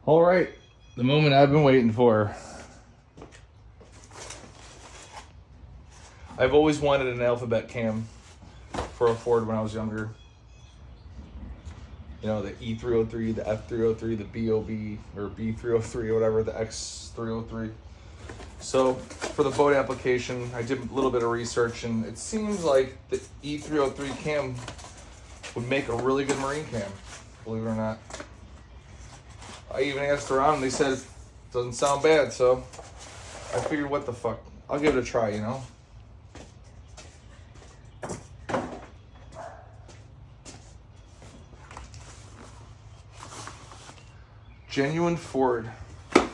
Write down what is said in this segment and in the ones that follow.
All right, the moment I've been waiting for. I've always wanted an alphabet cam for a Ford when I was younger. You know, the E303, the F303, the BOB, or B303, or whatever, the X303. So, for the boat application, I did a little bit of research, and it seems like the E303 cam would make a really good marine cam, believe it or not. I even asked around, and they said it doesn't sound bad, so I figured, what the fuck? I'll give it a try, you know? Genuine Ford. Look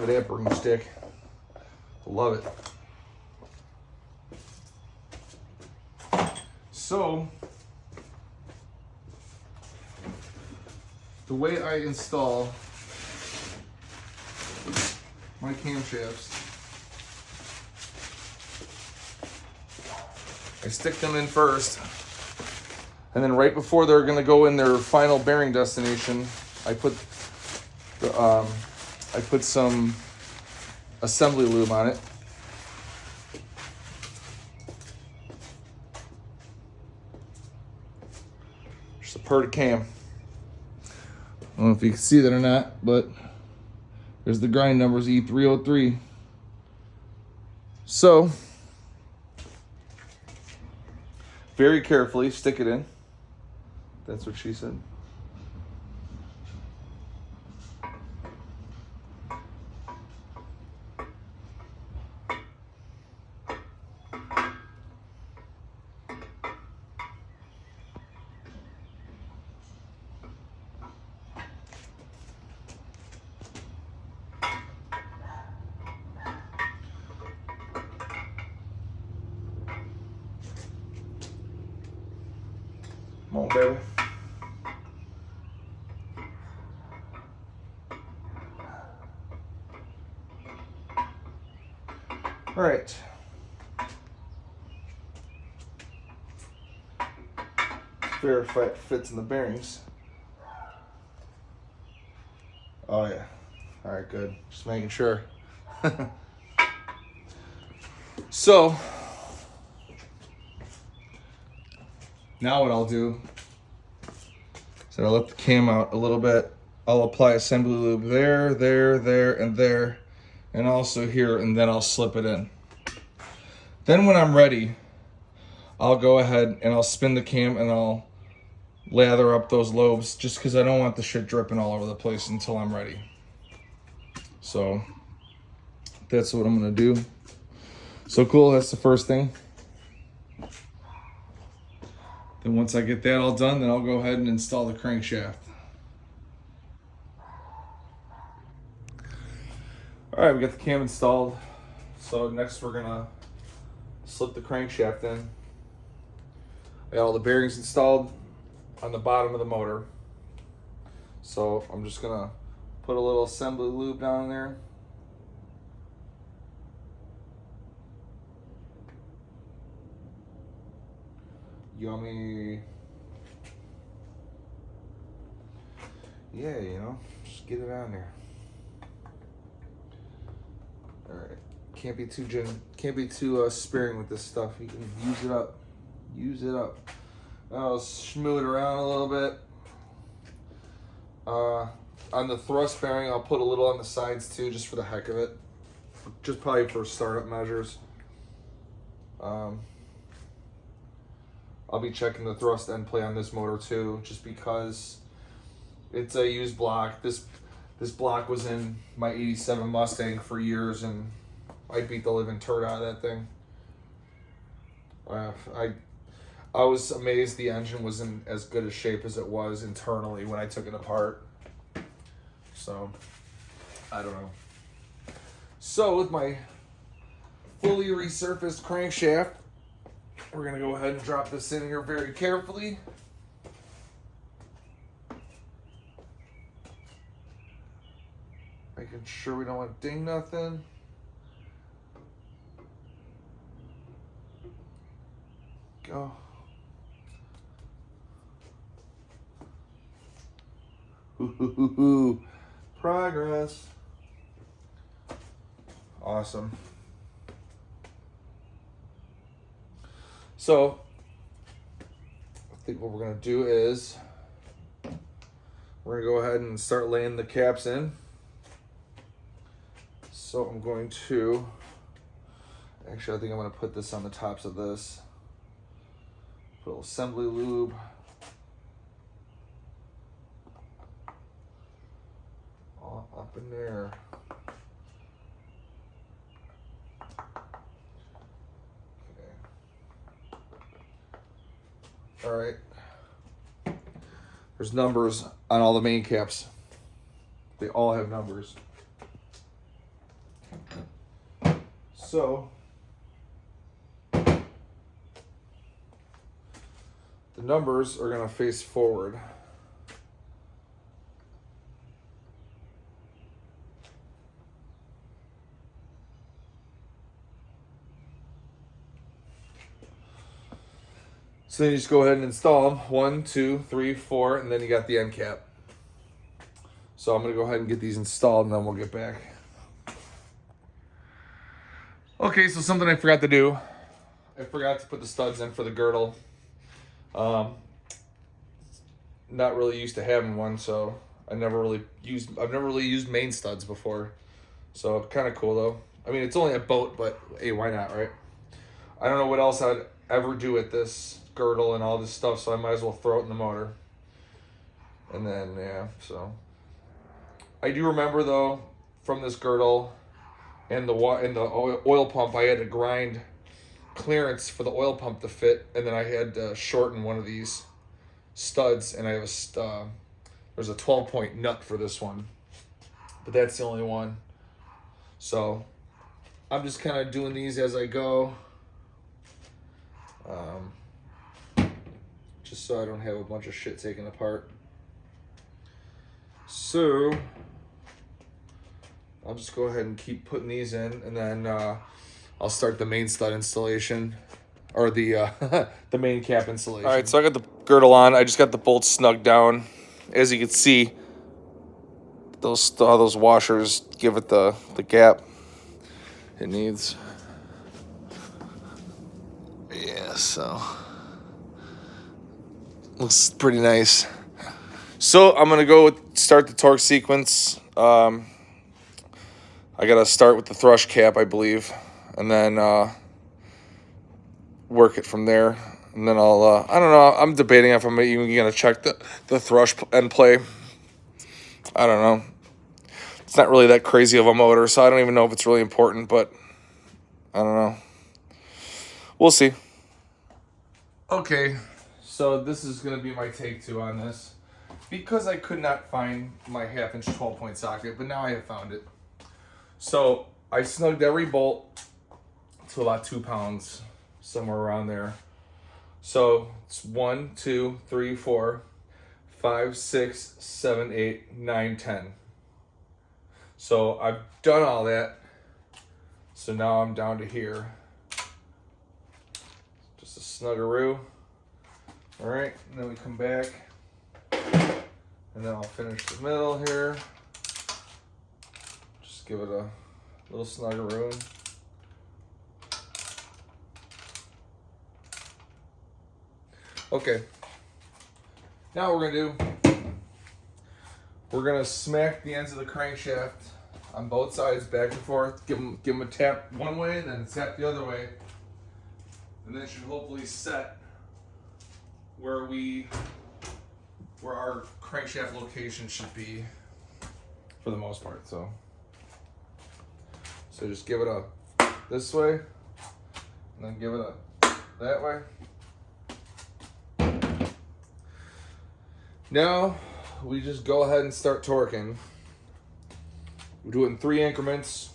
at that broomstick. Love it. So, the way I install my camshafts, I stick them in first, and then right before they're going to go in their final bearing destination, I put some assembly lube on it. Just a per cam. I don't know if you can see that or not, but there's the grind numbers, E303. So, very carefully stick it in. That's what she said. Come on, baby. All right. Verify it fits in the bearings. Oh yeah. All right, good. Just making sure. So, now what I'll do is I'll let the cam out a little bit. I'll apply assembly lube there, and there, and also here, and then I'll slip it in. Then when I'm ready, I'll go ahead and I'll spin the cam and I'll lather up those lobes, just because I don't want the shit dripping all over the place until I'm ready. So that's what I'm gonna do. So cool, that's the first thing. Then once I get that all done, then I'll go ahead and install the crankshaft. All right, we got the cam installed. So next we're gonna slip the crankshaft in. I got all the bearings installed on the bottom of the motor. So I'm just gonna put a little assembly lube down there. Yummy. Yeah, you know, just get it on there. All right, can't be too sparing with this stuff. You can use it up. Use it up. I'll schmoo it around a little bit. On the thrust bearing, I'll put a little on the sides too, just for the heck of it. Just probably for startup measures. I'll be checking the thrust end play on this motor too, just because it's a used block. This block was in my '87 Mustang for years, and I beat the living turd out of that thing. I was amazed the engine was in as good a shape as it was internally when I took it apart. So, I don't know. So with my fully resurfaced crankshaft, we're gonna go ahead and drop this in here very carefully. Making sure we don't want to ding nothing. Go. Progress. Awesome. So, I think what we're going to do is we're going to go ahead and start laying the caps in. So I'm going to, actually I think I'm going to put this on the tops of this. Put a little assembly lube. All up in there. Okay. All right. There's numbers on all the main caps. They all have numbers. So, the numbers are going to face forward. So then you just go ahead and install them. 1, 2, 3, 4, and then you got the end cap. So I'm going to go ahead and get these installed, and then we'll get back. Okay, so something I forgot to do. I forgot to put the studs in for the girdle. Not really used to having one, so I've never really used main studs before. So kind of cool though. I mean, it's only a boat, but hey, why not, right? I don't know what else I'd ever do with this girdle and all this stuff, so I might as well throw it in the motor. And then yeah, so I do remember though from this girdle and the oil pump, I had to grind clearance for the oil pump to fit, and then I had to shorten one of these studs, and I have there's a 12-point nut for this one, but that's the only one. So I'm just kind of doing these as I go, just so I don't have a bunch of shit taken apart. So I'll just go ahead and keep putting these in, and then I'll start the main stud installation, or the the main cap installation. All right, so I got the girdle on. I just got the bolts snugged down. As you can see, those washers give it the gap it needs. Yeah, so looks pretty nice. So I'm gonna go start the torque sequence. I gotta start with the thrush cap, I believe, and then work it from there. And then I'll, I don't know, I'm debating if I'm even gonna check the thrush end play. I don't know. It's not really that crazy of a motor, so I don't even know if it's really important, but I don't know. We'll see. Okay, so this is gonna be my take 2 on this, because I could not find my 1/2-inch 12-point socket, but now I have found it. So I snugged every bolt to about 2 pounds, somewhere around there. So it's 1, 2, 3, 4, 5, 6, 7, 8, 9, 10. So I've done all that. So now I'm down to here. Just a snuggeroo. All right, and then we come back, and then I'll finish the middle here. Just give it a little snuggeroo. Okay, now what we're gonna do, we're gonna smack the ends of the crankshaft on both sides, back and forth. Give them a tap one way, and then a tap the other way, and then it should hopefully set where our crankshaft location should be, for the most part. So just give it a this way, and then give it a that way. Now we just go ahead and start torquing. We'll do it in 3 increments.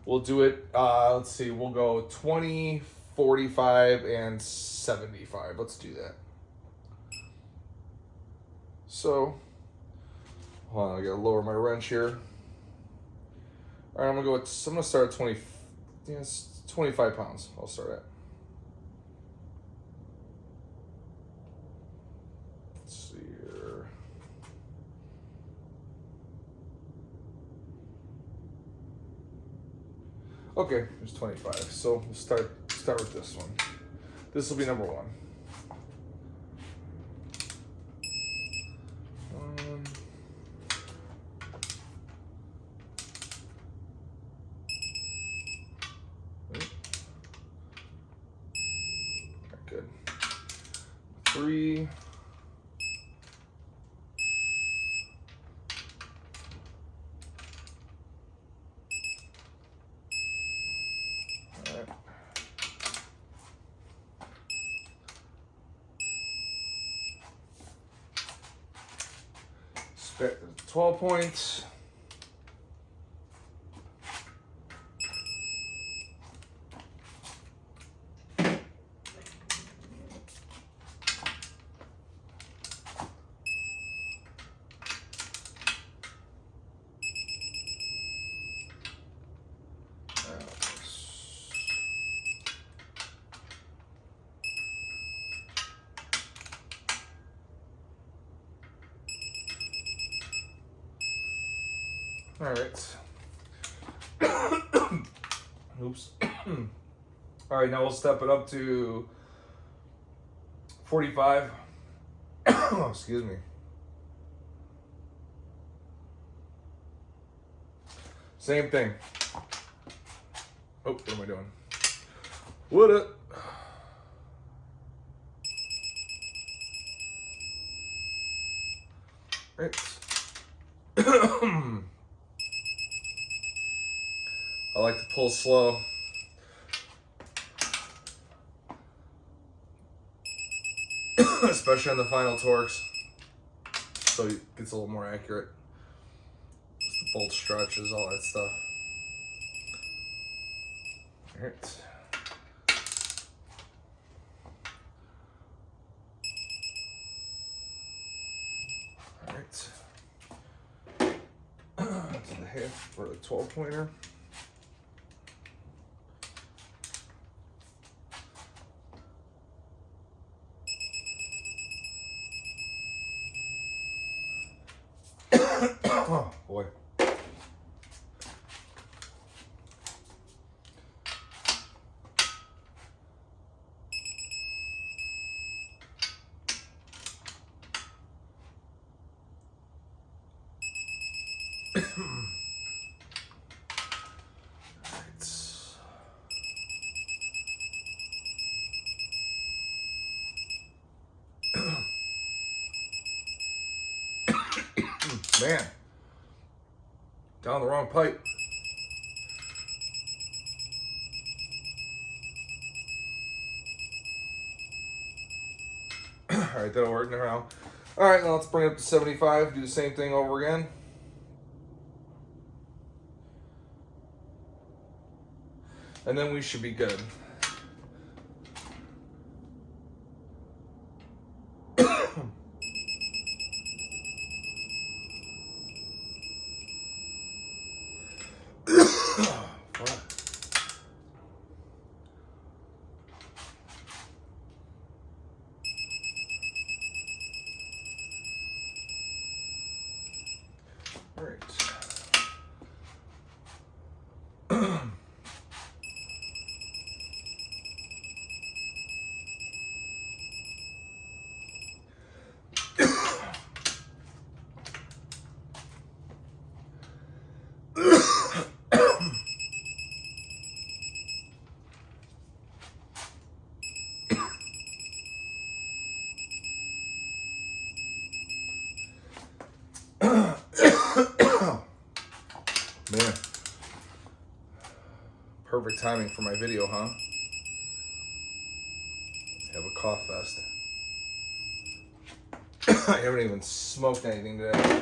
We'll do it, let's see, we'll go 20, 45, and 75. Let's do that. So, hold on, I gotta lower my wrench here. All right, I'm gonna start at 20, yeah, it's 25 pounds. I'll start at. Let's see here. Okay, there's 25. So we'll start with this one. This will be number 1. Good. 3. All right. 12 points. All right. Oops. All right, now we'll step it up to 45. Excuse me. Same thing. Oh, what am I doing? What up? Right. I like to pull slow. Especially on the final torques. So it gets a little more accurate. Just the bolt stretches, all that stuff. Alright. Alright. To the half for the 12 pointer. Oh boy. Man, down the wrong pipe. All right, that'll work now. All right, now let's bring it up to 75. Do the same thing over again. And then we should be good. All right. Man, perfect timing for my video, huh? Have a cough fest. I haven't even smoked anything today.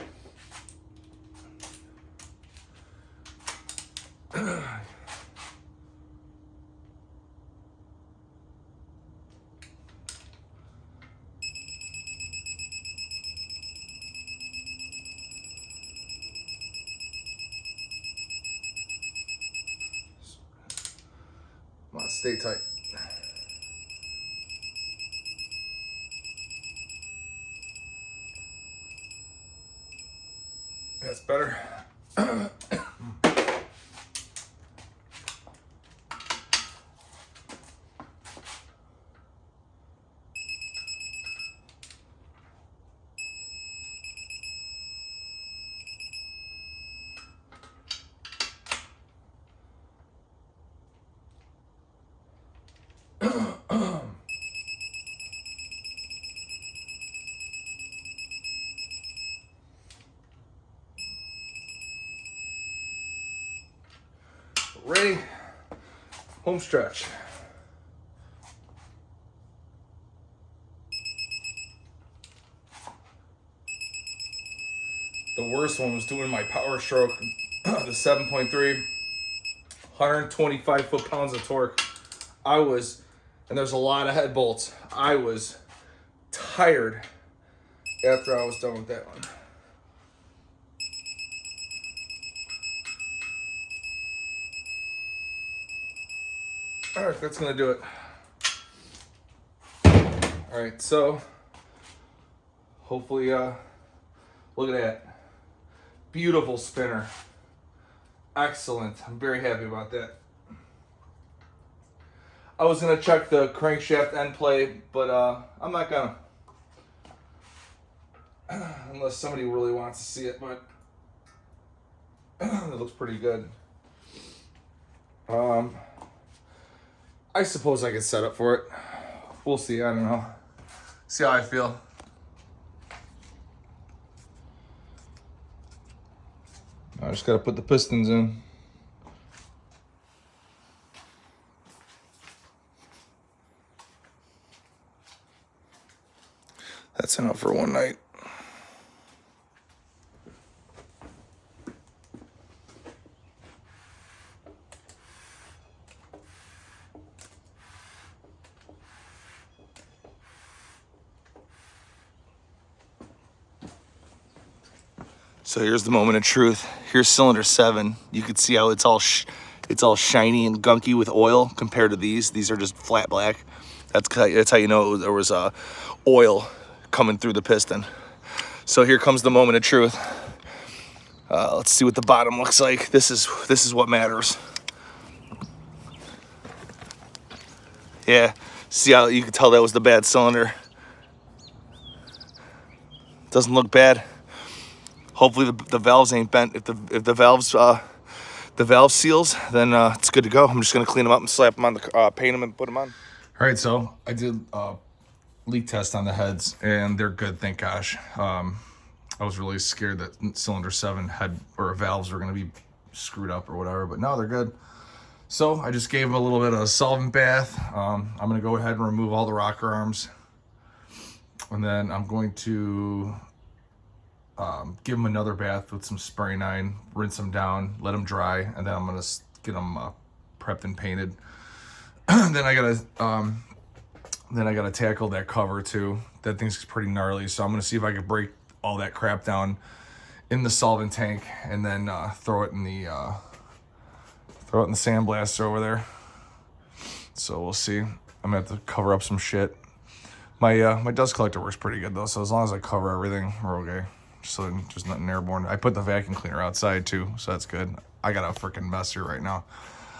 Come on, stay tight. That's better. Ready? Home stretch. The worst one was doing my power stroke, the 7.3, 125 foot-pounds of torque. And there's a lot of head bolts. I was tired after I was done with that one. All right, that's gonna do it. All right, so hopefully, look at that. Beautiful spinner. Excellent. I'm very happy about that. I was gonna check the crankshaft end play, but I'm not gonna. Unless somebody really wants to see it, but it looks pretty good. I suppose I could set up for it. We'll see, I don't know. See how I feel. I just gotta put the pistons in. That's enough for one night. So here's the moment of truth. Here's cylinder 7. You can see how it's all shiny and gunky with oil compared to these. These are just flat black. That's how you know there was oil coming through the piston. So here comes the moment of truth. Let's see what the bottom looks like. This is what matters. Yeah, see how you can tell that was the bad cylinder. Doesn't look bad. Hopefully the valves ain't bent. If the valve seals, then it's good to go. I'm just gonna clean them up and slap them on the paint them and put them on. All right, so I did leak test on the heads, and they're good, thank gosh. I was really scared that cylinder 7 head or valves were gonna be screwed up or whatever, but no, they're good. So I just gave them a little bit of a solvent bath. I'm gonna go ahead and remove all the rocker arms, and then I'm going to give them another bath with some Spray 9, rinse them down, let them dry, and then I'm gonna get them prepped and painted. then I gotta tackle that cover too. That thing's pretty gnarly, so I'm gonna see if I can break all that crap down in the solvent tank and then throw it in the sandblaster over there. So we'll see. I'm gonna have to cover up some shit. My dust collector works pretty good though, so as long as I cover everything, we're okay. So just nothing airborne. I put the vacuum cleaner outside too, so that's good. I got a freaking mess here right now.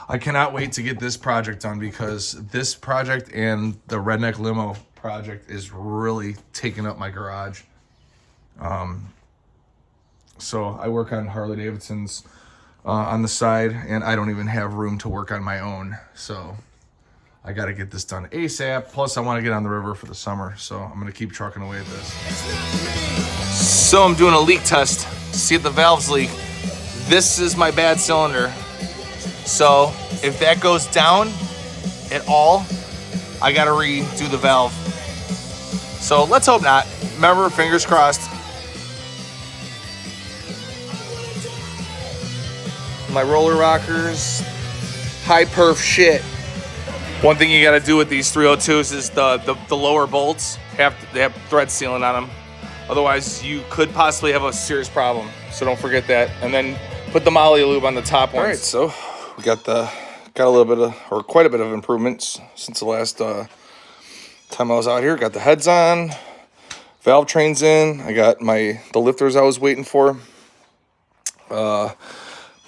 I cannot wait to get this project done because this project and the Redneck Limo project is really taking up my garage. So I work on Harley Davidsons on the side, and I don't even have room to work on my own. So I got to get this done ASAP. Plus, I want to get on the river for the summer, so I'm going to keep trucking away at this. So I'm doing a leak test to see if the valves leak. This is my bad cylinder. So if that goes down at all, I got to redo the valve. So let's hope not. Remember, fingers crossed. My roller rockers, high perf shit. One thing you gotta do with these 302s is the lower bolts they have thread sealant on them. Otherwise, you could possibly have a serious problem. So don't forget that. And then put the Moly lube on the top ones. All right, so we got a little bit of, or quite a bit of improvements since the last time I was out here. Got the heads on, valve trains in. I got the lifters I was waiting for.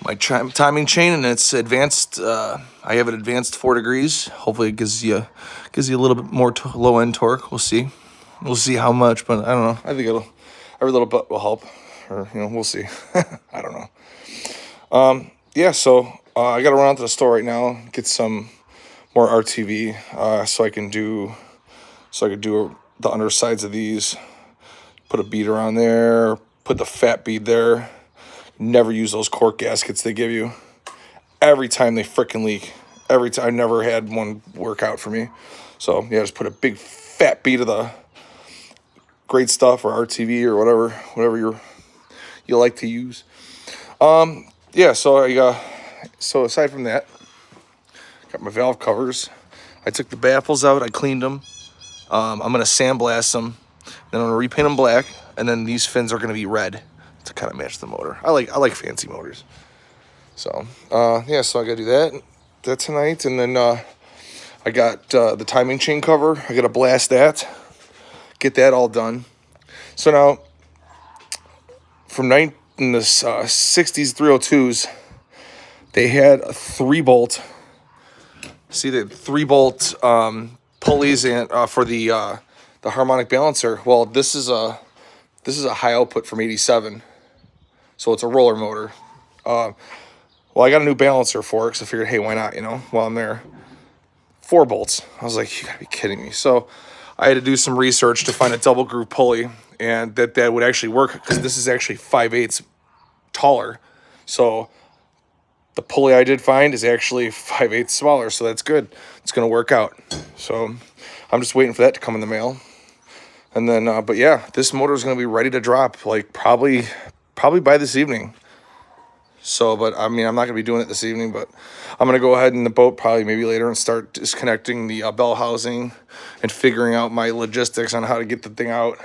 My timing chain, and it's advanced. I have it advanced 4 degrees. Hopefully it gives you a little bit more low end torque. We'll see how much, but I don't know. I think every little bit will help, or we'll see. I don't know. Yeah, so I got to run out to the store right now, get some more RTV, so I can do the undersides of these. Put a bead around there. Put the fat bead there. Never use those cork gaskets they give you. every time they freaking leak. Every time. I never had one work out for me. So yeah, just put a big fat bead of the Great Stuff or RTV or whatever you like to use. Yeah, so aside from that, got my valve covers. I took the baffles out, I cleaned them. I'm gonna sandblast them, then I'm gonna repaint them black, and then these fins are gonna be red to kind of match the motor. I like fancy motors. So yeah, so I gotta do that tonight, and then I got the timing chain cover. I gotta blast that, get that all done. So now, in the 60s 302s, they had a 3-bolt. See the 3-bolt pulleys and for the harmonic balancer. Well, this is a high output from '87, so it's a roller motor. Well, I got a new balancer for it because I figured, hey, why not? While I'm there, 4 bolts. I was like, you gotta be kidding me. So I had to do some research to find a double groove pulley, and that would actually work because this is actually 5/8 taller. So the pulley I did find is actually 5/8 smaller, so that's good. It's gonna work out. So I'm just waiting for that to come in the mail, and then but yeah, this motor is gonna be ready to drop like probably by this evening. So, but I mean, I'm not gonna be doing it this evening, but I'm gonna go ahead in the boat probably maybe later and start disconnecting the bell housing and figuring out my logistics on how to get the thing out.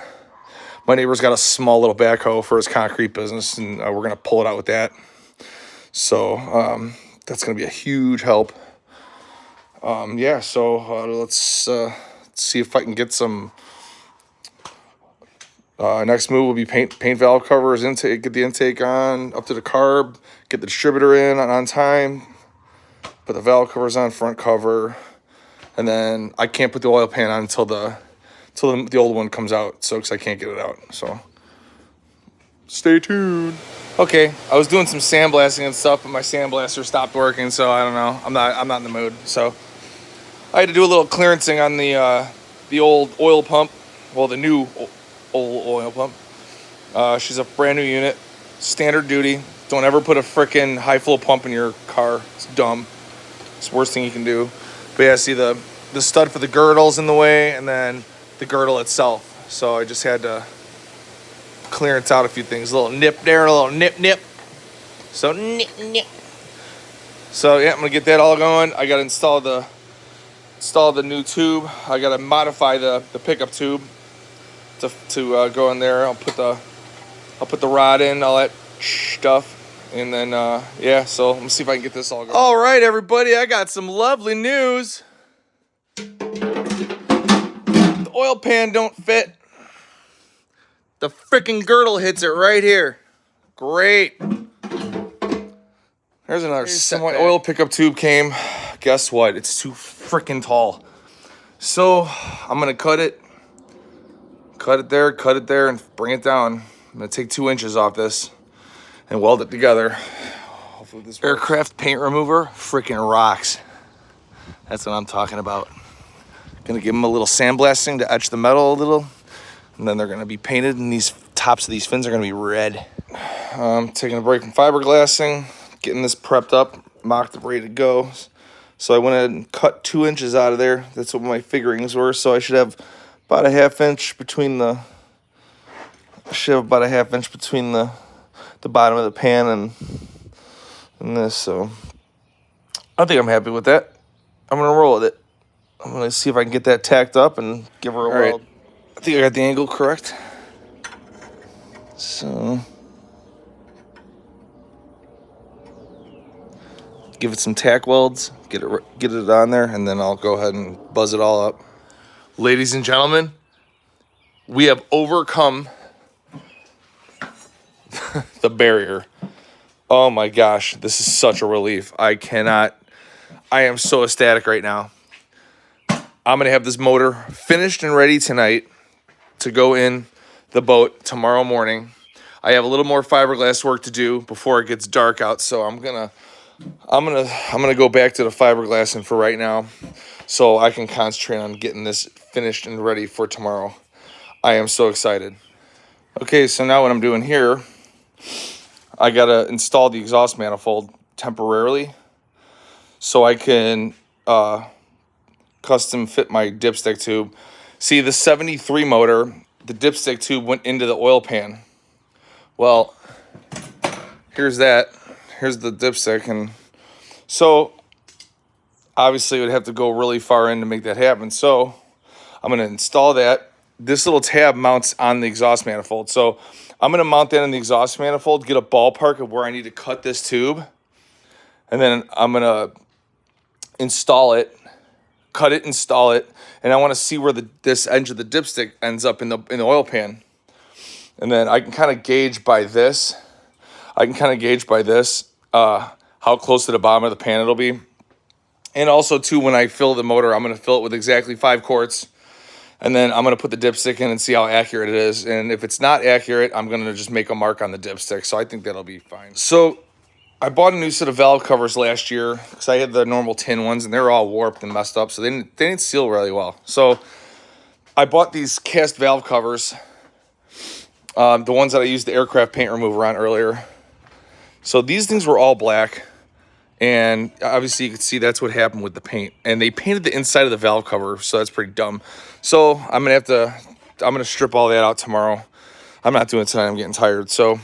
My neighbor's got a small little backhoe for his concrete business, and we're gonna pull it out with that. So that's gonna be a huge help. Yeah, so let's see if I can get some. Next move will be paint valve covers, intake, get the intake on up to the carb, get the distributor in on time, put the valve covers on, front cover, and then I can't put the oil pan on until the old one comes out, so because I can't get it out. So stay tuned. Okay, I was doing some sandblasting and stuff, but my sandblaster stopped working, so I don't know. I'm not in the mood. So I had to do a little clearancing on the old oil pump. Well, the new old oil pump. She's a brand new unit, standard duty. Don't ever put a frickin' high flow pump in your car. It's dumb. It's the worst thing you can do. But yeah, see the stud for the girdle's in the way, and then the girdle itself. So I just had to clearance out a few things. A little nip there, a little nip. So nip. So yeah, I'm gonna get that all going. I gotta install the new tube. I gotta modify the pickup tube to go in there. I'll put the rod in, all that stuff, and then yeah. So let me see if I can get this all going. All right, everybody, I got some lovely news. The oil pan don't fit. The freaking girdle hits it right here. Great. There's another set. My oil pickup tube came. Guess what? It's too freaking tall. So I'm gonna cut it there, and bring it down. I'm gonna take 2 inches off this and weld it together. Hopefully this aircraft paint remover freaking rocks. That's what I'm talking about. Gonna give them a little sandblasting to etch the metal a little, and then they're gonna be painted, and these tops of these fins are gonna be red. I'm taking a break from fiberglassing, getting this prepped up, mocked up, ready to go. So I went ahead and cut 2 inches out of there. That's what my figurings were. So I should have about a half inch between the bottom of the pan and this. So I think I'm happy with that. I'm gonna roll with it. I'm gonna see if I can get that tacked up and give her a weld. Right. I think I got the angle correct. So give it some tack welds, get it on there, and then I'll go ahead and buzz it all up. Ladies and gentlemen, we have overcome the barrier. Oh my gosh, this is such a relief. I am so ecstatic right now. I'm gonna have this motor finished and ready tonight to go in the boat tomorrow morning. I have a little more fiberglass work to do before it gets dark out, so I'm gonna go back to the fiberglassing for right now, so I can concentrate on getting this finished and ready for tomorrow. I am so excited. Okay, so now what I'm doing here, I gotta install the exhaust manifold temporarily. so I can custom fit my dipstick tube. See, the 73 motor, the dipstick tube went into the oil pan. Well, here's that. Here's the dipstick. And so obviously it would have to go really far in to make that happen. So I'm going to install that. This little tab mounts on the exhaust manifold. So I'm going to mount that in the exhaust manifold, get a ballpark of where I need to cut this tube. And then I'm going to install it, cut it, install it. And I want to see where this edge of the dipstick ends up in the oil pan. And then I can kind of gauge by this. How close to the bottom of the pan it'll be. And also, too, when I fill the motor, I'm going to fill it with exactly 5 quarts. And then I'm going to put the dipstick in and see how accurate it is. And if it's not accurate, I'm going to just make a mark on the dipstick. So I think that'll be fine. So I bought a new set of valve covers last year because I had the normal tin ones, and they're all warped and messed up. So they didn't seal really well. So I bought these cast valve covers, the ones that I used the aircraft paint remover on earlier. So these things were all black. And obviously you can see that's what happened with the paint. And they painted the inside of the valve cover, so that's pretty dumb. So I'm gonna strip all that out tomorrow. I'm not doing it tonight, I'm getting tired. So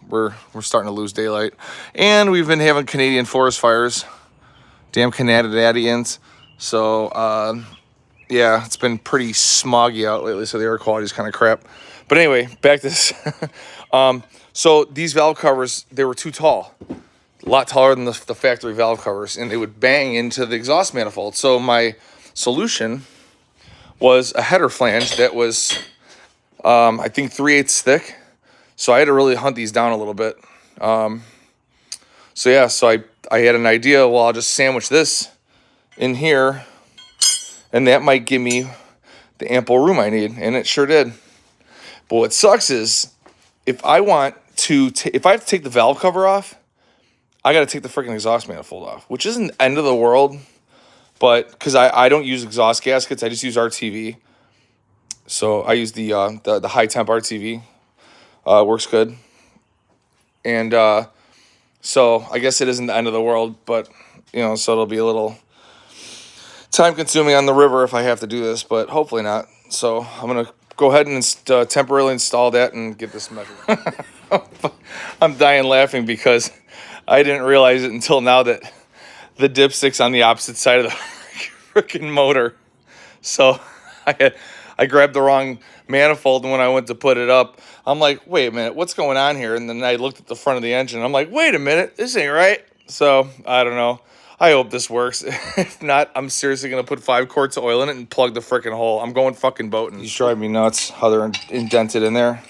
we're starting to lose daylight. And we've been having Canadian forest fires. Damn Canadians. So yeah, it's been pretty smoggy out lately, so the air quality is kind of crap. But anyway, back to this. So these valve covers, they were too tall. A lot taller than the factory valve covers, and they would bang into the exhaust manifold. So my solution was a header flange that was, I think, 3/8 thick. So I had to really hunt these down a little bit. So yeah, so I had an idea. Well, I'll just sandwich this in here, and that might give me the ample room I need, and it sure did. But what sucks is if I have to take the valve cover off, I got to take the freaking exhaust manifold off, which isn't the end of the world, but because I don't use exhaust gaskets, I just use RTV. So I use the high temp RTV. Works good. And so I guess it isn't the end of the world, but so it'll be a little time consuming on the river if I have to do this, but hopefully not. So I'm gonna go ahead and temporarily install that and get this measured. I'm dying laughing because I didn't realize it until now that the dipstick's on the opposite side of the freaking motor. So I grabbed the wrong manifold, and when I went to put it up, I'm like, wait a minute, what's going on here? And then I looked at the front of the engine, and I'm like, wait a minute, this ain't right. So I don't know. I hope this works. If not, I'm seriously going to put 5 quarts of oil in it and plug the freaking hole. I'm going fucking boating. These drive me nuts how they're indented in there.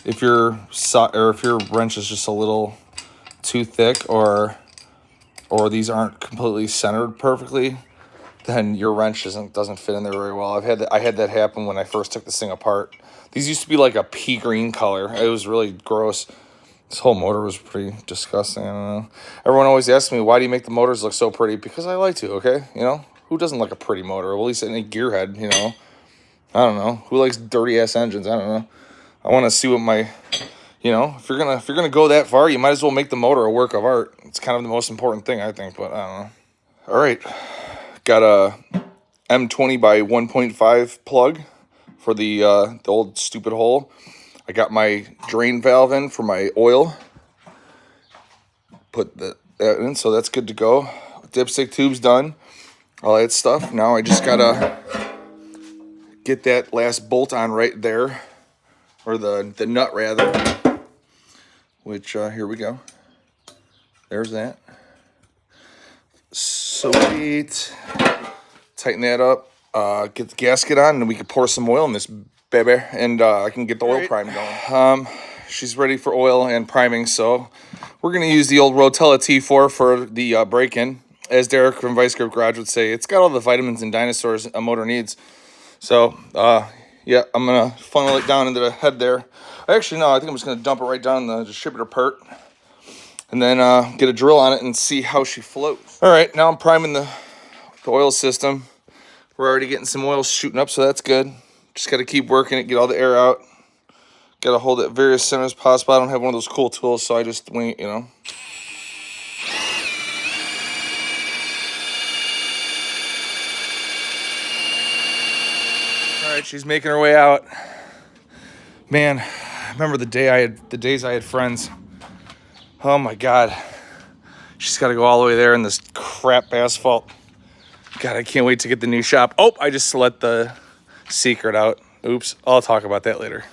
If your wrench is just a little too thick or these aren't completely centered perfectly, then your wrench doesn't fit in there very well. I had that happen when I first took this thing apart. These used to be like a pea green color. It was really gross. This whole motor was pretty disgusting. I don't know. Everyone always asks me, why do you make the motors look so pretty? Because I like to, okay? Who doesn't like a pretty motor? Well, at least any gearhead, I don't know. Who likes dirty ass engines? I don't know. I want to see what my, if you're gonna go that far, you might as well make the motor a work of art. It's kind of the most important thing, I think, but I don't know. All right, got a M20 by 1.5 plug for the old stupid hole. I got my drain valve in for my oil. Put that in, so that's good to go. Dipstick tube's done. All that stuff. Now I just gotta get that last bolt on right there. Or the nut, rather. Which, here we go. There's that. Sweet. Tighten that up. Get the gasket on, and we can pour some oil in this baby, and I can get the oil prime going. She's ready for oil and priming, so we're going to use the old Rotella T4 for the break-in. As Derek from Vice Grip Garage would say, it's got all the vitamins and dinosaurs a motor needs. So, yeah, I'm going to funnel it down into the head there. Actually, no, I think I'm just going to dump it right down in the distributor pert. And then get a drill on it and see how she floats. All right, now I'm priming the oil system. We're already getting some oil shooting up, so that's good. Just got to keep working it, get all the air out. Got to hold it various centers possible. I don't have one of those cool tools, so I just wing it, she's making her way out. Man, I remember the days I had friends. Oh my God. She's got to go all the way there in this crap asphalt. God, I can't wait to get the new shop. Oh, I just let the secret out. Oops, I'll talk about that later.